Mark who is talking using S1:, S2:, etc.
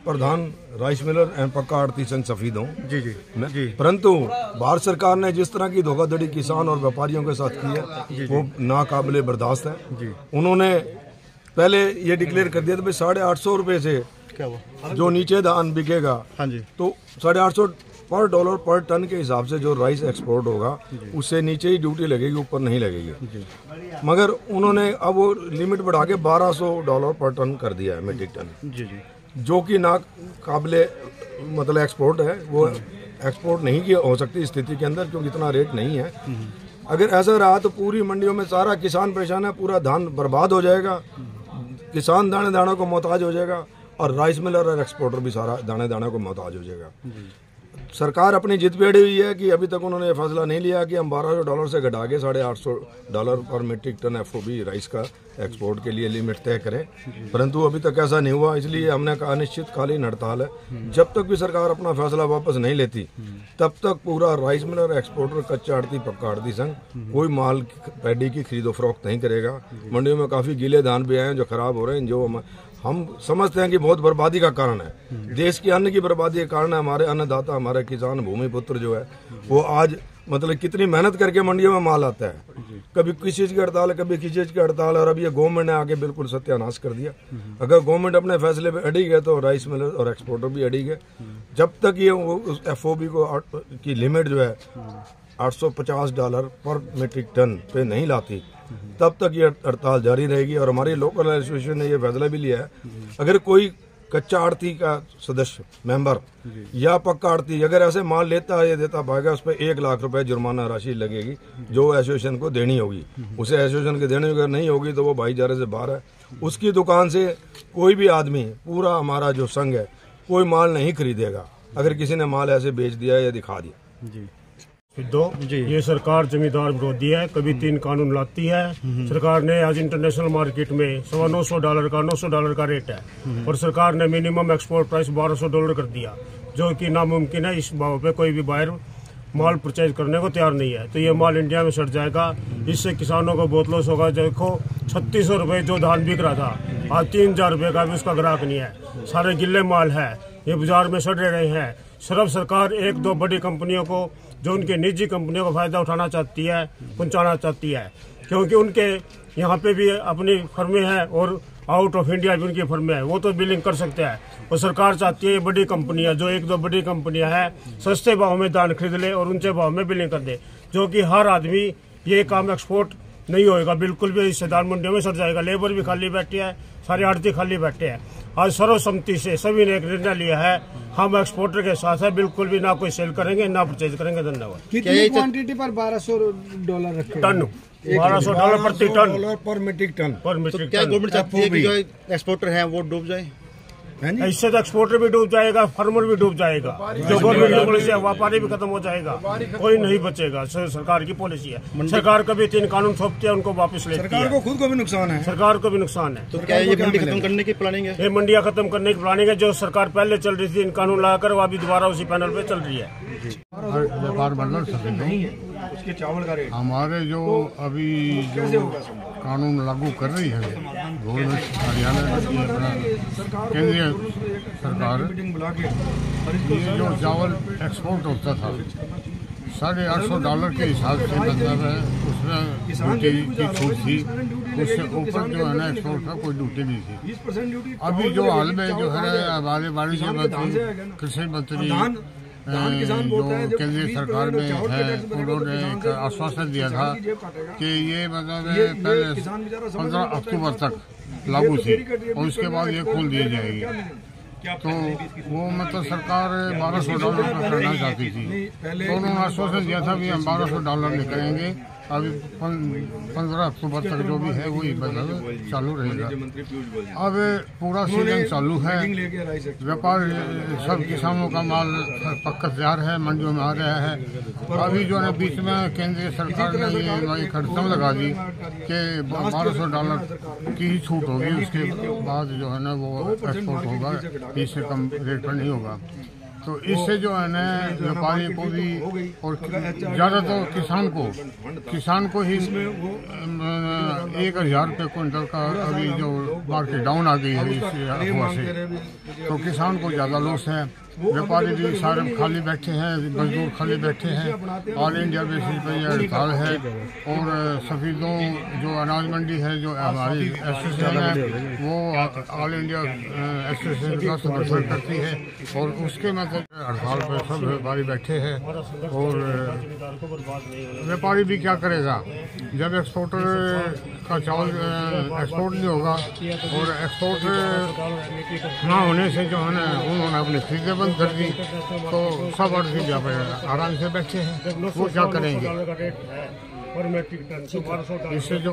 S1: प्रधान rice Miller एवं पक्का आड़ती संघ सफीद हूँ।
S2: जी।
S1: परंतु भारत सरकार ने जिस तरह की धोखाधड़ी किसान और व्यापारियों के साथ की है वो नाकाबिले बर्दाश्त है। उन्होंने पहले ये डिक्लेयर कर दिया था भाई 850 रुपए से
S2: क्या हुआ
S1: जो नीचे धान बिकेगा,
S2: हाँ जी,
S1: तो 850 पर डॉलर पर टन के हिसाब से जो राइस एक्सपोर्ट होगा उससे नीचे ही ड्यूटी लगेगी, ऊपर नहीं लगेगी। मगर उन्होंने अब वो लिमिट बढ़ा के $1200 पर टन कर दिया है, मेट्रिक टन, जो कि ना काबिले मतलब एक्सपोर्ट है। वो एक्सपोर्ट नहीं की हो सकती स्थिति के अंदर, क्योंकि इतना रेट नहीं है। अगर ऐसा रहा तो पूरी मंडियों में सारा किसान परेशान है, पूरा धान बर्बाद हो जाएगा, किसान दाने दाने को मोहताज हो जाएगा और राइस मिलर और एक्सपोर्टर भी सारा दाने दाने को मोहताज हो जाएगा। सरकार अपनी जिद पे अड़ी हुई है कि अभी तक उन्होंने फैसला नहीं लिया कि हम $1200 से घटा के $850 पर मेट्रिक टन FOB राइस का एक्सपोर्ट के लिए लिमिट तय करें, परंतु अभी तक ऐसा नहीं हुआ। इसलिए हमने कहा अनिश्चितकालीन हड़ताल है। जब तक भी सरकार अपना फैसला वापस नहीं लेती तब तक पूरा राइस मिलर, एक्सपोर्टर, कच्चा आड़ती, पक्का आड़ती संघ कोई माल पैडी की खरीदो फरोख्त नहीं करेगा। मंडियों में काफी गीले धान भी आए हैं जो खराब हो रहे हैं, जो हम समझते हैं कि बहुत बर्बादी का कारण है। देश की अन्न की बर्बादी का कारण है हमारे अन्नदाता, हमारे किसान, भूमिपुत्र जो है वो आज मतलब कितनी मेहनत करके मंडियों में माल आता है। कभी किसी चीज की हड़ताल है, कभी किसी चीज की हड़ताल है, और अब ये गवर्नमेंट ने आके बिल्कुल सत्यानाश कर दिया। अगर गवर्नमेंट अपने फैसले पे अड़ी गए तो राइस मिलर और एक्सपोर्टर भी अड़ी गए। जब तक ये FOB की लिमिट जो है $850 पर मेट्रिक टन पे नहीं लाती तब तक ये हड़ताल जारी रहेगी। और हमारी लोकल एसोसिएशन ने ये फैसला भी लिया है, अगर कोई कच्चा आड़ती का सदस्य मेंबर या पक्का आड़ती अगर ऐसे माल लेता है या देता पाएगा, उस पर 1 लाख रुपए जुर्माना राशि लगेगी जो एसोसिएशन को देनी होगी। उसे एसोसिएशन के देने अगर नहीं होगी तो वो भाईचारे से बाहर है। उसकी दुकान से कोई भी आदमी, पूरा हमारा जो संघ है, कोई माल नहीं खरीदेगा अगर किसी ने माल ऐसे बेच दिया या दिखा दिया।
S3: ये सरकार जमींदार विरोधी है, कभी 3 कानून लाती है। सरकार ने आज इंटरनेशनल मार्केट में $900 का रेट है और सरकार ने मिनिमम एक्सपोर्ट प्राइस $1200 कर दिया, जो कि नामुमकिन है। इस भाव पे कोई भी बाहर माल परचेज करने को तैयार नहीं है, तो ये माल इंडिया में सड़ जाएगा। इससे किसानों को बहुत लॉस होगा। देखो 3600 रुपये जो धान बिक रहा था आज 3000 रुपये का भी उसका ग्राहक नहीं है। सारे गिल्ले माल है, ये बाजार में सड़ रहे हैं। सिर्फ सरकार 1-2 बड़ी कंपनियों को, जो उनके निजी कंपनियों को फायदा उठाना चाहती है, पहुंचाना चाहती है, क्योंकि उनके यहाँ पे भी अपनी फर्में हैं और आउट ऑफ इंडिया भी उनकी फर्में हैं, वो तो बिलिंग कर सकते हैं। और सरकार चाहती है ये बड़ी कंपनियां, जो 1-2 बड़ी कंपनियां हैं, सस्ते भाव में धान खरीद ले और ऊंचे भाव में बिलिंग कर दे, जो कि हर आदमी ये काम एक्सपोर्ट नहीं होएगा बिल्कुल भी। इससे धान मंडियों में सड़ जाएगा। लेबर भी खाली बैठी है, सारे आड़ती खाली बैठे हैं। आज सर्वसम्मति से सभी ने एक निर्णय लिया है, हम एक्सपोर्टर के साथ है, बिल्कुल भी ना कोई सेल करेंगे ना परचेज करेंगे। धन्यवाद।
S4: कितनी क्वांटिटी पर $1200 रखे?
S3: टन, $1200 प्रति टन
S1: पर मेट्रिक टन।
S2: तो क्या गवर्नमेंट चाहती है कि जो एक्सपोर्टर हैं वो डूब जाए?
S3: इससे तो एक्सपोर्टर भी डूब जाएगा, फार्मर भी डूब जाएगा, जो गवर्नमेंट की पॉलिसी है, व्यापारी भी खत्म हो जाएगा, कोई नहीं बचेगा। सरकार की पॉलिसी है। सरकार कभी 3 कानून थोपती है, उनको वापस लेती है।
S1: सरकार को खुद को भी नुकसान है,
S3: सरकार को भी नुकसान है।
S2: तो क्या ये मंडी खत्म करने की प्लानिंग है?
S3: ये मंडियां खत्म करने की प्लानिंग है। जो सरकार पहले चल रही थी इन कानून लाकर, वो अभी दोबारा उसी पैनल पे चल रही है।
S5: व्यापार मंडल
S1: उसके चावल का रेट
S5: हमारे जो अभी जो कानून लागू कर रही है गवर्नमेंट हरियाणा केंद्रीय सरकार, ये जो चावल एक्सपोर्ट होता था $850 के हिसाब से मतलब है, उसमें ड्यूटी की छूट थी। उससे ऊपर जो है ना एक्सपोर्ट का कोई ड्यूटी नहीं थी। अभी जो हाल में जो है हमारे वाणिज्य मंत्री, कृषि मंत्री जो केंद्रीय सरकार में है, उन्होंने एक आश्वासन दिया था कि ये मतलब पहले 15 अक्टूबर तक लागू थी और उसके बाद ये खोल दी जाएगी। तो वो मतलब सरकार $1200 का करना चाहती थी, तो उन्होंने आश्वासन दिया था कि हम $1200 निकलेंगे अभी 15 अक्टूबर तक जो भी है वही बदल चालू रहेगा। अब पूरा सीजन चालू है, व्यापार सब किसानों का माल पक्का तैयार है, मंडियों में आ रहा है। अभी जो है बीच में केंद्रीय सरकार ने ये खर्चम लगा दी कि $1200 की ही छूट होगी, उसके बाद जो है ना वो एक्सपोर्ट होगा, इससे कम रेट पर नहीं होगा। तो इससे जो है ना व्यापारी को भी और ज़्यादा तो किसान को ही 1000 रुपये क्विंटल का अभी जो मार्केट डाउन आ गई है इससे अफवाह से, तो किसान को ज़्यादा लॉस है। व्यापारी भी सारे खाली बैठे हैं, मजदूर खाली बैठे हैं। ऑल इंडिया बेसिस पर यह हड़ताल है। और सफीदों जो अनाज मंडी है, जो हमारी एसोसिएशन है, वो ऑल इंडिया एसोसिएशन का समर्थन करती है और उसके मतलब हड़ताल पर सब व्यापारी बैठे हैं। और व्यापारी भी क्या करेगा जब एक्सपोर्टर का चावल एक्सपोर्ट नहीं होगा, और एक्सपोर्ट ना होने से जो है ना उन्होंने अपनी खरीदें बंद कर दी, तो सब आड़ती व्यापारी आराम से बैठे हैं, वो क्या करेंगे। इससे जो